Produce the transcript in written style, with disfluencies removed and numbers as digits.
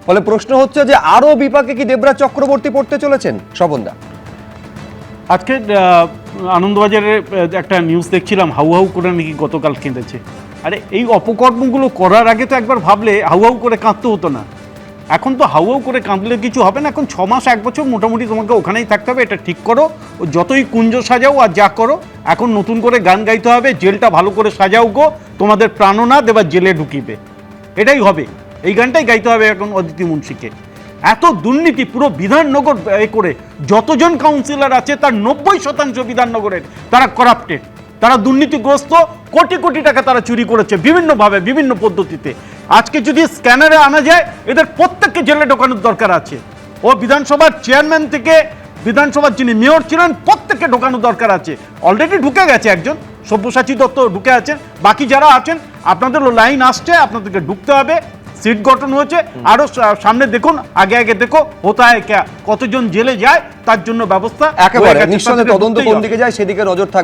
ফলে প্রশ্ন হচ্ছে যে আরো বিপাকে কি দেবরাজ চক্রবর্তী পড়তে চলেছেন? স্বপনদা, আজকে আনন্দবাজারে একটা নিউজ দেখছিলাম, হাউ হাউ করে নাকি গতকাল কেঁদেছে। আরে এই অপকর্মগুলো করার আগে তো একবার ভাবলে হাউ হাউ করে কাঁদতে হতো না। এখন তো হাউ হাউ করে কাঁদলে কিছু হবে না। এখন 6 মাস 1 বছর মোটামুটি তোমাকে ওখানেই থাকতে হবে, এটা ঠিক করো। ও যতই কুঞ্জ সাজাও আর যা করো, এখন নতুন করে গান গাইতে হবে, জেলটা ভালো করে সাজাও গো, তোমাদের প্রাণনাথ এবার জেলে ঢুকিবে, এটাই হবে। এই গানটাই গাইতে হবে এখন অদিতি মুন্সিকে। এত দুর্নীতি পুরো বিধাননগর করে যতজন কাউন্সিলর আছে তার 90% বিধাননগরের তারা করাপ্টেড, তারা দুর্নীতিগ্রস্ত, কোটি কোটি টাকা তারা চুরি করেছে বিভিন্নভাবে বিভিন্ন পদ্ধতিতে। আজকে যদি স্ক্যানারে আনা যায় এদের প্রত্যেককে জেলে ঢোকানোর দরকার আছে। ও বিধানসভার চেয়ারম্যান থেকে বিধানসভার যিনি মেয়র ছিলেন প্রত্যেককে ঢোকানোর দরকার আছে। অলরেডি ঢুকে গেছে একজন, সব্যসাচী দত্ত ঢুকে আছেন, বাকি যারা আছেন আপনাদেরও লাইন আসছে, আপনাদেরকে ঢুকতে হবে। সিট গঠন হয়েছে, আরো সামনে দেখুন, আগে আগে দেখো হতা হয় কতজন জেলে যায় তার জন্য ব্যবস্থা একেবারে নিঃসন্দেহে তদন্ত কোন দিকে যায় সেদিকে নজর থাকবে।